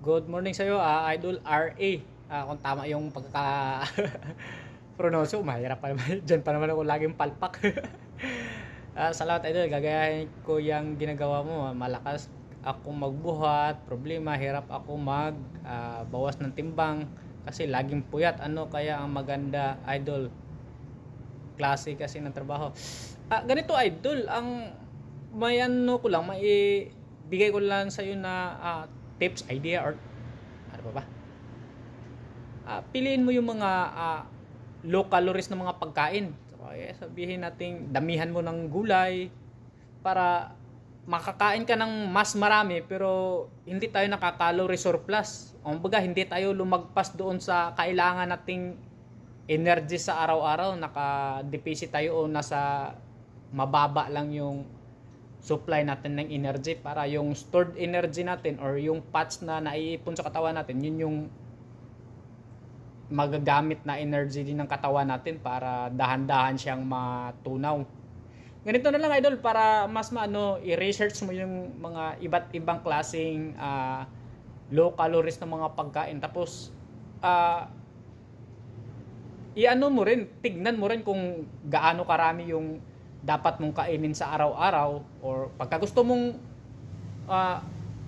Good morning sa iyo, Idol RA. Kung tama yung pagkaka pronosyo, mahirap pa naman. Diyan pa naman ako laging palpak. Salamat Idol, gagayahin ko yung ginagawa mo. Malakas ako magbuhat, problema, hirap ako bawas ng timbang kasi laging puyat. Ano kaya ang maganda, Idol? Klase kasi ng trabaho. Ganito Idol, ang may ano ko lang, may bigay ko lang sa iyo na tips, idea, or ano pa ba? Piliin mo yung mga low calories na mga pagkain. So, sabihin natin, damihan mo ng gulay para makakain ka ng mas marami pero hindi tayo nakaka-calorie surplus. Kumbaga, hindi tayo lumagpas doon sa kailangan nating energy sa araw-araw. Naka-deficit tayo o nasa mababa lang yung supply natin ng energy para yung stored energy natin or yung fats na naiipon sa katawan natin, yun yung magagamit na energy din ng katawan natin para dahan-dahan siyang matunaw. Ganito na lang Idol, para mas i-research mo yung mga iba't ibang klaseng low calories na mga pagkain. Tapos i-ano mo rin, tignan mo rin kung gaano karami yung dapat mong kainin sa araw-araw, or pagka gusto mong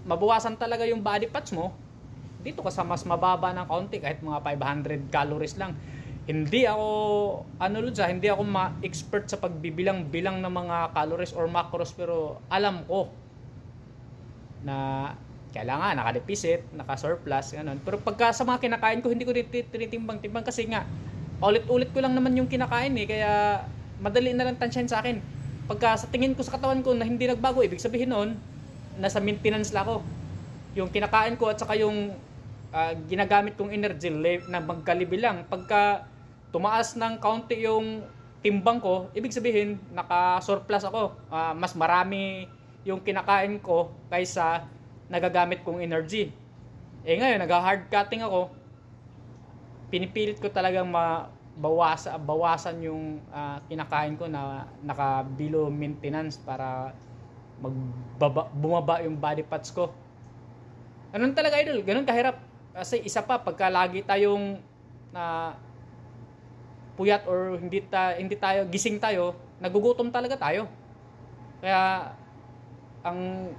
mabawasan talaga yung body fats mo, dito ka sa mas mababa ng kaunti, kahit mga 500 calories lang. Hindi ako hindi ako ma-expert sa pagbibilang-bilang ng mga calories or macros, pero alam ko na kailangan naka-deficit, naka-surplus, ganun. Pero pagka sa mga kinakain ko, hindi ko tinitimbang-timbang kasi nga ulit-ulit ko lang naman yung kinakain kaya madali na lang tansyahin sa akin. Pagka sa tingin ko sa katawan ko na hindi nagbago, ibig sabihin noon, nasa maintenance lang ako. Yung kinakain ko at saka yung ginagamit kong energy na magkalibi lang. Pagka tumaas ng kaunti yung timbang ko, ibig sabihin, naka-surplus ako. Mas marami yung kinakain ko kaysa nagagamit kong energy. Ngayon, nag-hard cutting ako. Pinipilit ko talagang bawasan yung kinakain ko na naka-below maintenance para bumaba yung body fats ko. Ganun talaga Idol, ganun kahirap. Kasi isa pa, pagka lagi tayong puyat or hindi tayo gising tayo, nagugutom talaga tayo. Kaya ang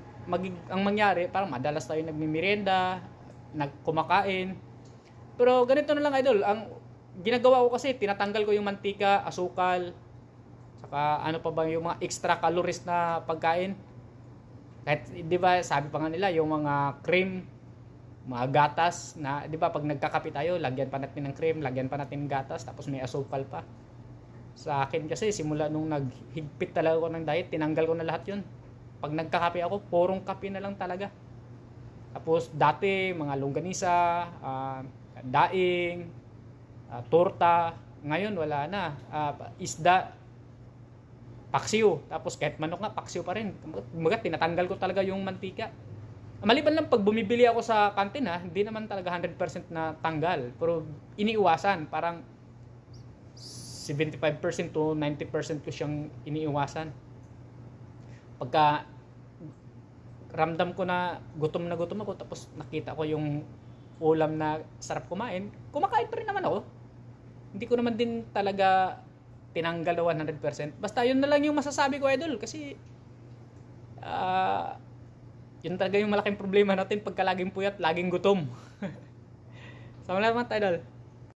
mangyari, parang madalas tayo nagmimerienda, nagkumakain. Pero ganito na lang Idol, ang ginagawa ko kasi, tinatanggal ko yung mantika, asukal, saka ano pa ba yung mga extra calories na pagkain. Kahit, di ba, sabi pa nga nila, yung mga cream, mga gatas, na, di ba, pag nagkakape tayo, lagyan pa natin ng cream, lagyan pa natin ng gatas, tapos may asukal pa. Sa akin kasi, simula nung naghigpit talaga ako ng diet, tinanggal ko na lahat yun. Pag nagkakape ako, purong kape na lang talaga. Tapos, dati, mga longganisa, daing, torta, ngayon wala na. Isda, paksiw, tapos kahit manok nga, paksiw pa rin. Tinatanggal ko talaga yung mantika. Maliban lang pag bumibili ako sa kantin hindi naman talaga 100% na tanggal, pero iniiwasan, parang 75% to 90% ko siyang iniiwasan. Pagka ramdam ko na gutom ako, tapos nakita ko yung ulam na sarap kumain, kumakain pa rin naman ako. Hindi ko naman din talaga tinanggal na 100%. Basta yun na lang yung masasabi ko Idol, kasi yun talaga yung malaking problema natin, pagka laging puyat, laging gutom. Salamat Idol.